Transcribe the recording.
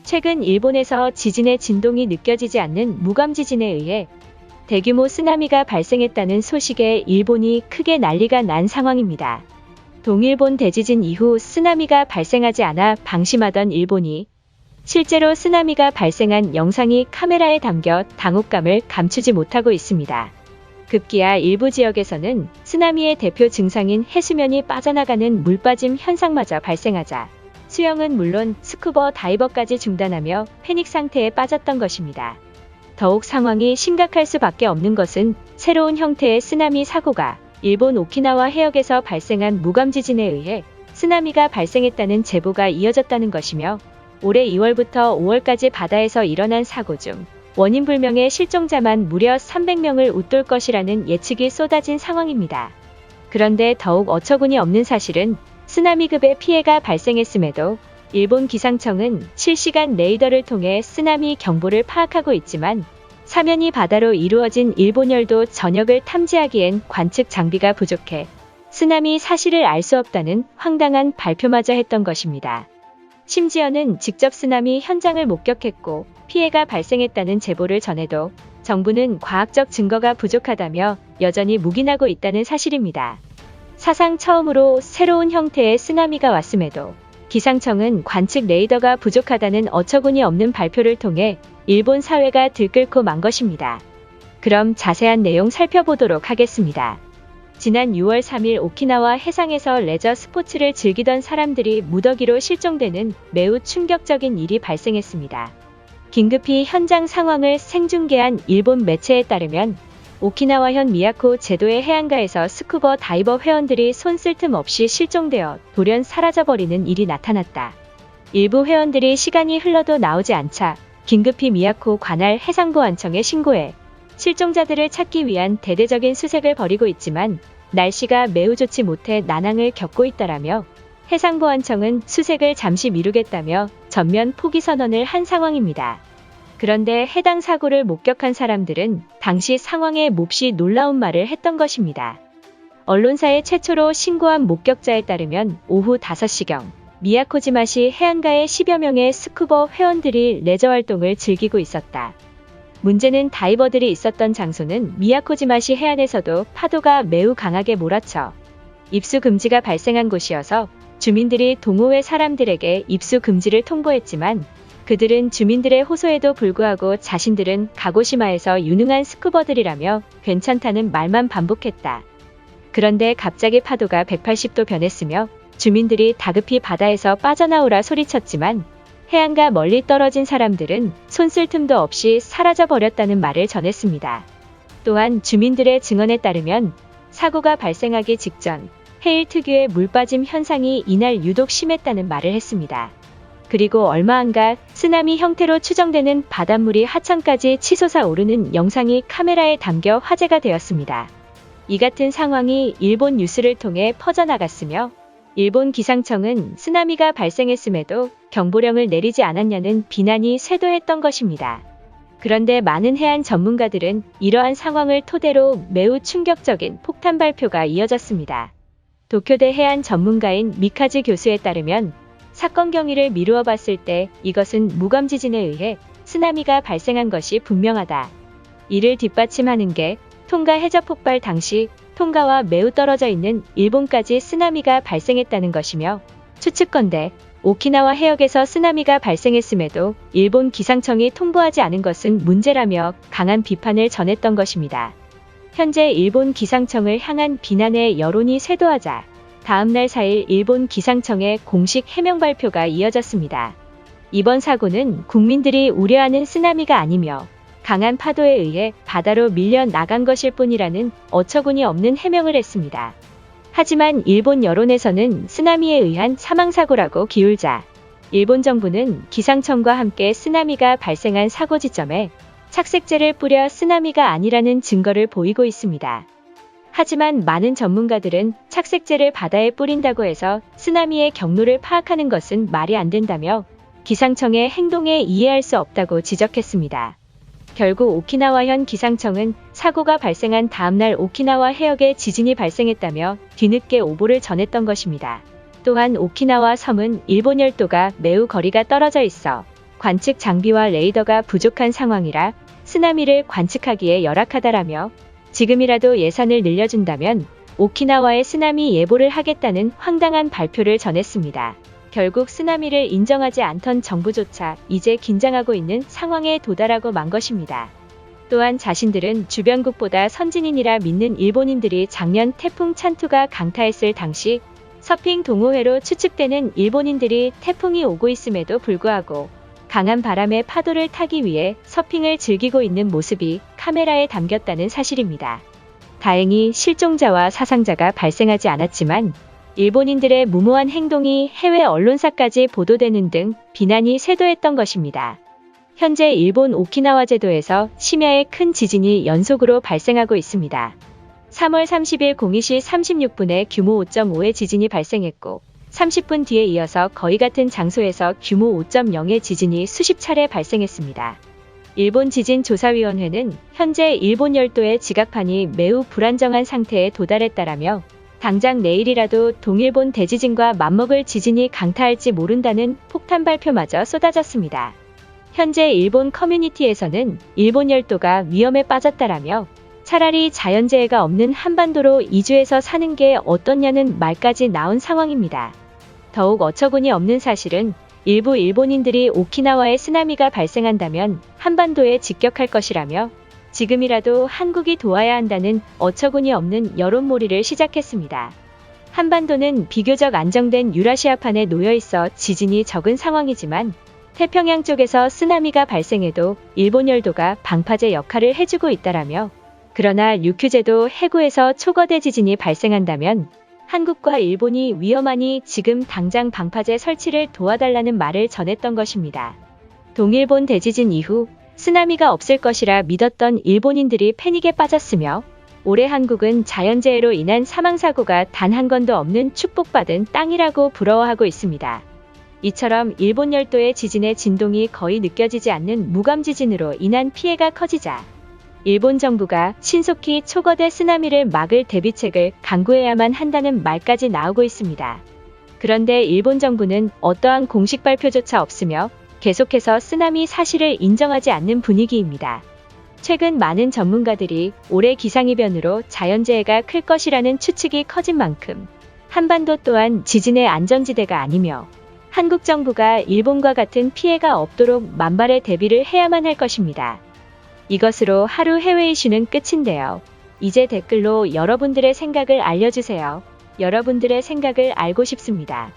최근 일본에서 지진의 진동이 느껴지지 않는 무감 지진에 의해 대규모 쓰나미가 발생했다는 소식에 일본이 크게 난리가 난 상황입니다. 동일본 대지진 이후 쓰나미가 발생하지 않아 방심하던 일본이 실제로 쓰나미가 발생한 영상이 카메라에 담겨 당혹감을 감추지 못하고 있습니다. 급기야 일부 지역에서는 쓰나미의 대표 증상인 해수면이 빠져나가는 물빠짐 현상마저 발생하자 수영은 물론 스쿠버 다이버까지 중단하며 패닉 상태에 빠졌던 것입니다. 더욱 상황이 심각할 수밖에 없는 것은 새로운 형태의 쓰나미 사고가 일본 오키나와 해역에서 발생한 무감 지진에 의해 쓰나미가 발생했다는 제보가 이어졌다는 것이며 올해 2월부터 5월까지 바다에서 일어난 사고 중 원인 불명의 실종자만 무려 300명을 웃돌 것이라는 예측이 쏟아진 상황입니다. 그런데 더욱 어처구니 없는 사실은 쓰나미급의 피해가 발생했음에도 일본 기상청은 실시간 레이더를 통해 쓰나미 경보를 파악하고 있지만 사면이 바다로 이루어진 일본열도 전역을 탐지하기엔 관측 장비가 부족해 쓰나미 사실을 알 수 없다는 황당한 발표마저 했던 것입니다. 심지어는 직접 쓰나미 현장을 목격했고 피해가 발생했다는 제보를 전해도 정부는 과학적 증거가 부족하다며 여전히 묵인하고 있다는 사실입니다. 사상 처음으로 새로운 형태의 쓰나미가 왔음에도 기상청은 관측 레이더가 부족하다는 어처구니 없는 발표를 통해 일본 사회가 들끓고 만 것입니다. 그럼 자세한 내용 살펴보도록 하겠습니다. 지난 6월 3일 오키나와 해상에서 레저 스포츠를 즐기던 사람들이 무더기로 실종되는 매우 충격적인 일이 발생했습니다. 긴급히 현장 상황을 생중계한 일본 매체에 따르면 오키나와현 미야코 제도의 해안가에서 스쿠버 다이버 회원들이 손 쓸 틈 없이 실종되어 돌연 사라져버리는 일이 나타났다. 일부 회원들이 시간이 흘러도 나오지 않자 긴급히 미야코 관할 해상보안청에 신고해 실종자들을 찾기 위한 대대적인 수색을 벌이고 있지만 날씨가 매우 좋지 못해 난항을 겪고 있다라며 해상보안청은 수색을 잠시 미루겠다며 전면 포기 선언을 한 상황입니다. 그런데 해당 사고를 목격한 사람들은 당시 상황에 몹시 놀라운 말을 했던 것입니다. 언론사에 최초로 신고한 목격자에 따르면 오후 5시경 미야코지마시 해안가에 10여 명의 스쿠버 회원들이 레저 활동을 즐기고 있었다. 문제는 다이버들이 있었던 장소는 미야코지마시 해안에서도 파도가 매우 강하게 몰아쳐 입수 금지가 발생한 곳이어서 주민들이 동호회 사람들에게 입수 금지를 통보했지만 그들은 주민들의 호소에도 불구하고 자신들은 가고시마에서 유능한 스쿠버들이라며 괜찮다는 말만 반복했다. 그런데 갑자기 파도가 180도 변했으며 주민들이 다급히 바다에서 빠져나오라 소리쳤지만 해안가 멀리 떨어진 사람들은 손 쓸 틈도 없이 사라져버렸다는 말을 전했습니다. 또한 주민들의 증언에 따르면 사고가 발생하기 직전 해일 특유의 물빠짐 현상이 이날 유독 심했다는 말을 했습니다. 그리고 얼마 안가 쓰나미 형태로 추정되는 바닷물이 하천까지 치솟아 오르는 영상이 카메라에 담겨 화제가 되었습니다. 이 같은 상황이 일본 뉴스를 통해 퍼져나갔으며 일본 기상청은 쓰나미가 발생했음에도 경보령을 내리지 않았냐는 비난이 쇄도했던 것입니다. 그런데 많은 해안 전문가들은 이러한 상황을 토대로 매우 충격적인 폭탄 발표가 이어졌습니다. 도쿄대 해안 전문가인 미카즈 교수에 따르면 사건 경위를 미루어 봤을 때 이것은 무감 지진에 의해 쓰나미가 발생한 것이 분명하다. 이를 뒷받침하는 게 톤가 해저 폭발 당시 톤가와 매우 떨어져 있는 일본까지 쓰나미가 발생했다는 것이며 추측컨대 오키나와 해역에서 쓰나미가 발생했음에도 일본 기상청이 통보하지 않은 것은 문제라며 강한 비판을 전했던 것입니다. 현재 일본 기상청을 향한 비난의 여론이 쇄도하자 다음날 4일 일본 기상청의 공식 해명 발표가 이어졌습니다. 이번 사고는 국민들이 우려하는 쓰나미가 아니며 강한 파도에 의해 바다로 밀려 나간 것일 뿐이라는 어처구니 없는 해명을 했습니다. 하지만 일본 여론에서는 쓰나미에 의한 사망사고라고 기울자 일본 정부는 기상청과 함께 쓰나미가 발생한 사고 지점에 착색제를 뿌려 쓰나미가 아니라는 증거를 보이고 있습니다. 하지만 많은 전문가들은 착색제를 바다에 뿌린다고 해서 쓰나미의 경로를 파악하는 것은 말이 안 된다며 기상청의 행동에 이해할 수 없다고 지적했습니다. 결국 오키나와현 기상청은 사고가 발생한 다음날 오키나와 해역에 지진이 발생했다며 뒤늦게 오보를 전했던 것입니다. 또한 오키나와 섬은 일본 열도가 매우 거리가 떨어져 있어 관측 장비와 레이더가 부족한 상황이라 쓰나미를 관측하기에 열악하다라며 지금이라도 예산을 늘려준다면 오키나와의 쓰나미 예보를 하겠다는 황당한 발표를 전했습니다. 결국 쓰나미를 인정하지 않던 정부조차 이제 긴장하고 있는 상황에 도달하고 만 것입니다. 또한 자신들은 주변국보다 선진인이라 믿는 일본인들이 작년 태풍 찬투가 강타했을 당시 서핑 동호회로 추측되는 일본인들이 태풍이 오고 있음에도 불구하고 강한 바람의 파도를 타기 위해 서핑을 즐기고 있는 모습이 카메라에 담겼다는 사실입니다. 다행히 실종자와 사상자가 발생하지 않았지만 일본인들의 무모한 행동이 해외 언론사까지 보도되는 등 비난이 쇄도했던 것입니다. 현재 일본 오키나와 제도에서 심야에 큰 지진이 연속으로 발생하고 있습니다. 3월 30일 02시 36분에 규모 5.5의 지진이 발생했고 30분 뒤에 이어서 거의 같은 장소에서 규모 5.0의 지진이 수십 차례 발생했습니다. 일본 지진조사위원회는 현재 일본 열도의 지각판이 매우 불안정한 상태에 도달했다라며 당장 내일이라도 동일본 대지진과 맞먹을 지진이 강타할지 모른다는 폭탄 발표마저 쏟아졌습니다. 현재 일본 커뮤니티에서는 일본 열도가 위험에 빠졌다라며 차라리 자연재해가 없는 한반도로 이주해서 사는 게 어떻냐는 말까지 나온 상황입니다. 더욱 어처구니 없는 사실은 일부 일본인들이 오키나와에 쓰나미가 발생한다면 한반도에 직격할 것이라며 지금이라도 한국이 도와야 한다는 어처구니 없는 여론몰이를 시작했습니다. 한반도는 비교적 안정된 유라시아판에 놓여 있어 지진이 적은 상황이지만 태평양 쪽에서 쓰나미가 발생해도 일본 열도가 방파제 역할을 해주고 있다라며 그러나 류큐제도 해구에서 초거대 지진이 발생한다면 한국과 일본이 위험하니 지금 당장 방파제 설치를 도와달라는 말을 전했던 것입니다. 동일본 대지진 이후 쓰나미가 없을 것이라 믿었던 일본인들이 패닉에 빠졌으며 올해 한국은 자연재해로 인한 사망사고가 단 한 건도 없는 축복받은 땅이라고 부러워하고 있습니다. 이처럼 일본 열도의 지진의 진동이 거의 느껴지지 않는 무감지진으로 인한 피해가 커지자 일본 정부가 신속히 초거대 쓰나미를 막을 대비책을 강구해야만 한다는 말까지 나오고 있습니다. 그런데 일본 정부는 어떠한 공식 발표조차 없으며 계속해서 쓰나미 사실을 인정하지 않는 분위기입니다. 최근 많은 전문가들이 올해 기상이변으로 자연재해가 클 것이라는 추측이 커진 만큼 한반도 또한 지진의 안전지대가 아니며 한국 정부가 일본과 같은 피해가 없도록 만발의 대비를 해야만 할 것입니다. 이것으로 하루 해외 이슈는 끝인데요. 이제 댓글로 여러분들의 생각을 알려주세요. 여러분들의 생각을 알고 싶습니다.